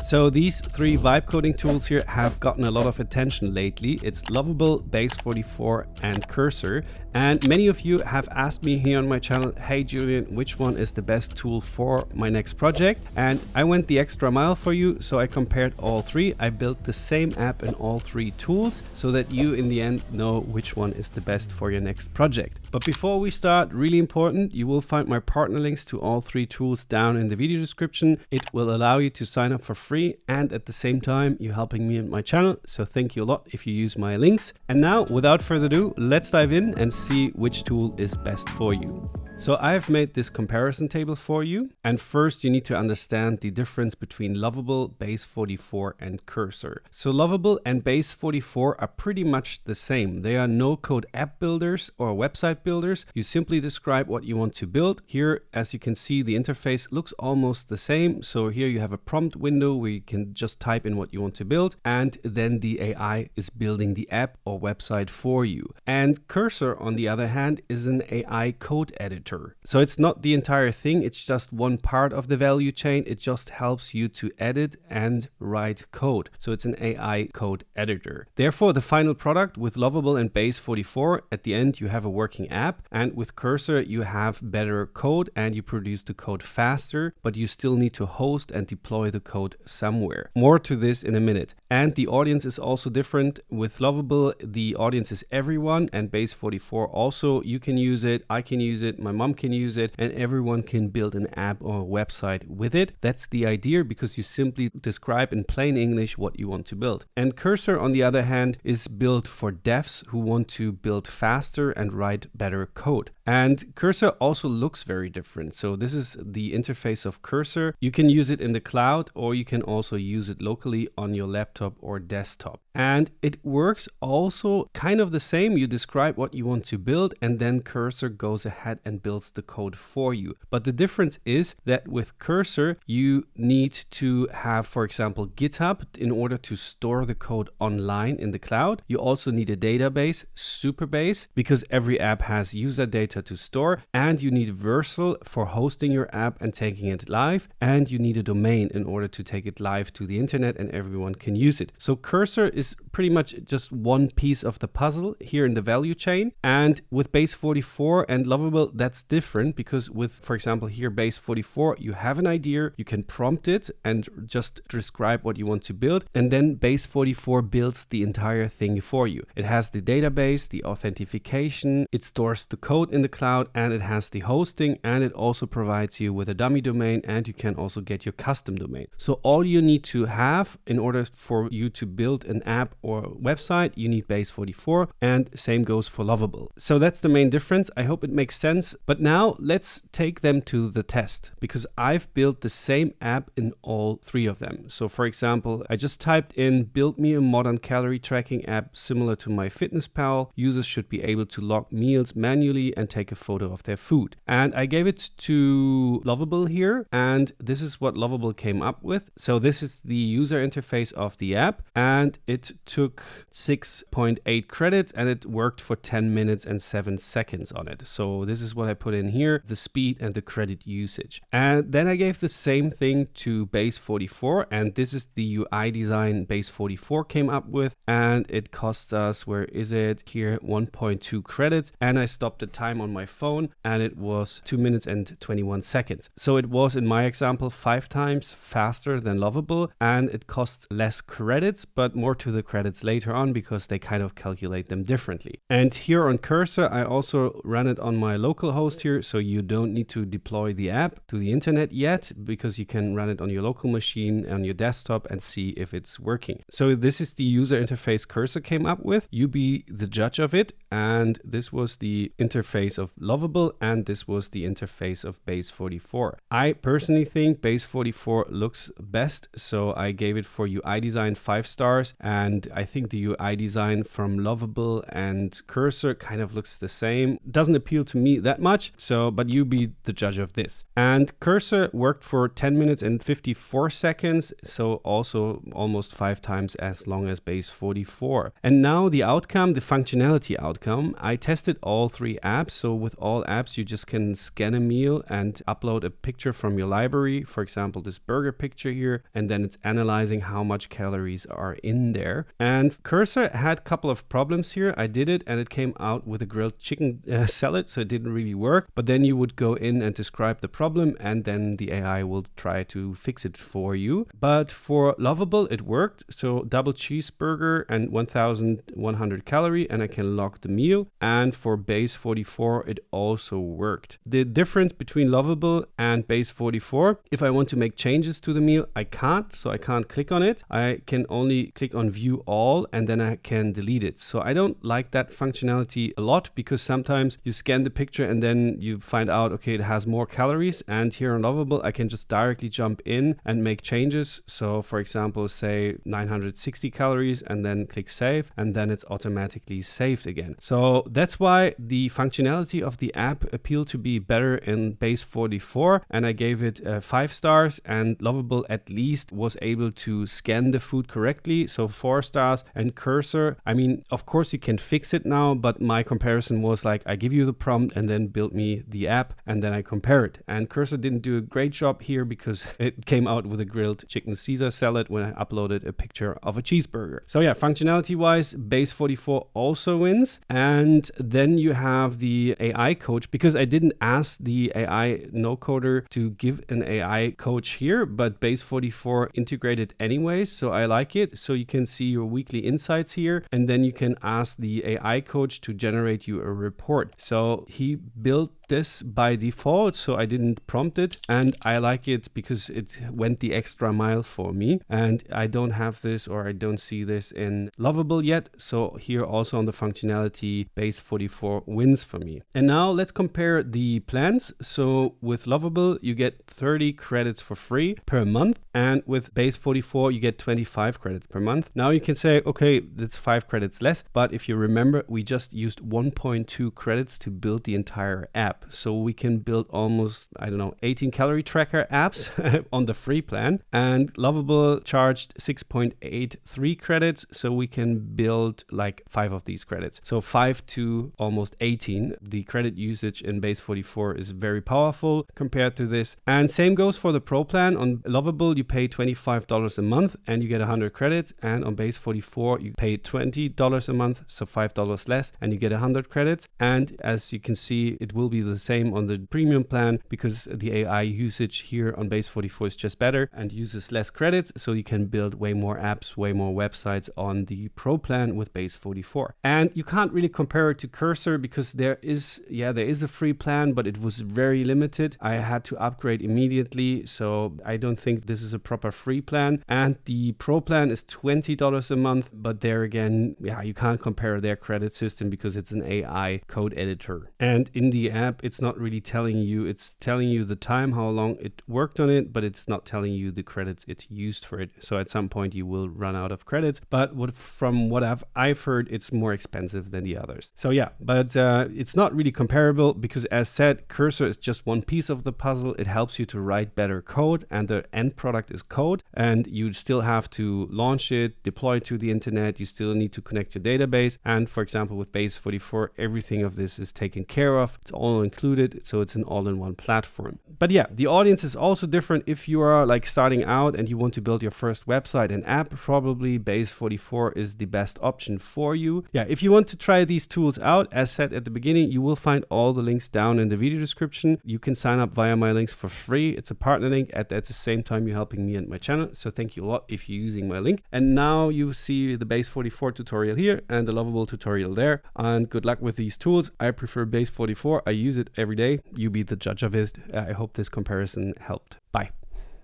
So these three vibe coding tools here have gotten a lot of attention lately. It's Lovable, Base44 and Cursor. And many of you have asked me here on my channel, hey Julian, which one is the best tool for my next project? And I went the extra mile for you, so I compared all three. I built the same app in all three tools so that you in the end know which one is the best for your next project. But before we start, really important, you will find my partner links to all three tools down in the video description. It will allow you to sign up for free, and at the same time you're helping me and my channel, so thank you a lot if you use my links. And now, without further ado, let's dive in and see which tool is best for you. So I've made this comparison table for you, and first you need to understand the difference between Lovable, Base44 and Cursor. So Lovable and Base44 are pretty much the same. They are no-code app builders or website builders. You simply describe what you want to build. Here, as you can see, the interface looks almost the same. So here you have a prompt window where you can just type in what you want to build, and then the AI is building the app or website for you. And Cursor, on the other hand, is an AI code editor. So it's not the entire thing, it's just one part of the value chain. It just helps you to edit and write code. So it's an AI code editor. Therefore, the final product with Lovable and Base44, at the end you have a working app, and with Cursor you have better code and you produce the code faster, but you still need to host and deploy the code somewhere. More to this in a minute. And the audience is also different. With Lovable, the audience is everyone, and Base44 also, you can use it, I can use it, my mom can use it, and everyone can build an app or a website with it. That's the idea, because you simply describe in plain English what you want to build. And Cursor, on the other hand, is built for devs who want to build faster and write better code. And Cursor also looks very different. So this is the interface of Cursor. You can use it in the cloud, or you can also use it locally on your laptop or desktop. And it works also kind of the same. You describe what you want to build, and then Cursor goes ahead and builds the code for you. But the difference is that with Cursor, you need to have, for example, GitHub in order to store the code online in the cloud. You also need a database, Supabase, because every app has user data to store, and you need Vercel for hosting your app and taking it live, and you need a domain in order to take it live to the internet and everyone can use it. So Cursor is pretty much just one piece of the puzzle here in the value chain. And with Base44 and Lovable, that's different, because with, for example, here Base44, you have an idea, you can prompt it and just describe what you want to build, and then Base44 builds the entire thing for you. It has the database, the authentication, it stores the code in the cloud, and it has the hosting, and it also provides you with a dummy domain, and you can also get your custom domain. So all you need to have in order for you to build an app or website, you need Base44, and same goes for Lovable. So that's the main difference. I hope it makes sense. But now let's take them to the test, because I've built the same app in all three of them. So for example, I just typed in, build me a modern calorie tracking app similar to MyFitnessPal. Users should be able to log meals manually and take a photo of their food. And I gave it to Lovable here, and this is what Lovable came up with. So this is the user interface of the app, and it took 6.8 credits, and it worked for 10 minutes and 7 seconds on it. So this is what I put in here, the speed and the credit usage. And then I gave the same thing to Base44, and this is the UI design Base44 came up with, and it cost us, where is it here, 1.2 credits, and I stopped the time on my phone, and it was 2 minutes and 21 seconds. So it was, in my example, 5 times faster than Lovable, and it costs less credits, but more to the credits later on, because they kind of calculate them differently. And here on Cursor, I also run it on my local host here, so you don't need to deploy the app to the internet yet, because you can run it on your local machine, on your desktop, and see if it's working. So this is the user interface Cursor came up with. You be the judge of it. And this was the interface of Lovable, and this was the interface of Base44. I personally think Base44 looks best, so I gave it for UI design 5 stars, and I think the UI design from Lovable and Cursor kind of looks the same. Doesn't appeal to me that much, so but you be the judge of this. And Cursor worked for 10 minutes and 54 seconds, so also almost 5 times as long as Base44. And now the outcome, the functionality outcome, I tested all 3 apps, So with all apps, you just can scan a meal and upload a picture from your library. For example, this burger picture here, and then it's analyzing how much calories are in there. And Cursor had a couple of problems here. I did it and it came out with a grilled chicken salad, so it didn't really work. But then you would go in and describe the problem, and then the AI will try to fix it for you. But for Lovable, it worked. So double cheeseburger and 1100 calorie, and I can log the meal. And for Base44, it also worked. The difference between Lovable and Base44, if I want to make changes to the meal, I can't. So I can't click on it. I can only click on view all, and then I can delete it. So I don't like that functionality a lot, because sometimes you scan the picture and then you find out, okay, it has more calories. And here on Lovable, I can just directly jump in and make changes. So for example, say 960 calories, and then click save, and then it's automatically saved again. So that's why the functionality of the app appealed to be better in Base44, and I gave it 5 stars, and Lovable at least was able to scan the food correctly, so 4 stars. And Cursor, I mean, of course you can fix it now, but my comparison was like, I give you the prompt and then build me the app, and then I compare it. And Cursor didn't do a great job here, because it came out with a grilled chicken Caesar salad when I uploaded a picture of a cheeseburger. So yeah, functionality wise, Base44 also wins. And then you have the AI coach, because I didn't ask the AI no coder to give an AI coach here, but Base44 integrated anyways, so I like it. So you can see your weekly insights here, and then you can ask the AI coach to generate you a report. So he built this by default, so I didn't prompt it, and I like it because it went the extra mile for me. And I don't have this, or I don't see this in Lovable yet, so here also on the functionality, Base44 wins for me. And now let's compare the plans. So with Lovable, you get 30 credits for free per month, and with Base44, you get 25 credits per month. Now you can say, okay, that's 5 credits less, but if you remember, we just used 1.2 credits to build the entire app. So we can build almost, I don't know, 18 calorie tracker apps on the free plan. And Lovable charged 6.83 credits, so we can build like 5 of these credits. So 5 to almost 18. The credit usage in Base44 is very powerful compared to this. And same goes for the pro plan. On Lovable, you pay $25 a month and you get 100 credits. And on Base44, you pay $20 a month, so $5 less, and you get 100 credits. And as you can see, it will be the same on the premium plan, because the AI usage here on Base44 is just better and uses less credits, so you can build way more apps, way more websites on the pro plan with Base44. And you can't really compare it to Cursor, because there is a free plan, but it was very limited. I had to upgrade immediately, so I don't think this is a proper free plan. And the pro plan is $20 a month, but there again, you can't compare their credit system, because it's an AI code editor. And in the app, it's not really telling you, it's telling you the time, how long it worked on it, but it's not telling you the credits it used for it. So at some point you will run out of credits, but from what I've heard, it's more expensive than the others. So yeah, but it's not really comparable, because as said, Cursor is just one piece of the puzzle. It helps you to write better code, and the end product is code, and you still have to launch it, deploy it to the internet. You still need to connect your database. And for example, with Base44, everything of this is taken care of. It's all included, so it's an all-in-one platform. But yeah, the audience is also different. If you are like starting out and you want to build your first website and app, probably Base44 is the best option for you. Yeah, if you want to try these tools out, as said at the beginning, you will find all the links down in the video description. You can sign up via my links for free. It's a partner link. At the same time, you're helping me and my channel, so thank you a lot if you're using my link. And now you see the Base44 tutorial here and the Lovable tutorial there. And good luck with these tools. I prefer Base44. I use it every day. You be the judge of it. I hope this comparison helped. Bye.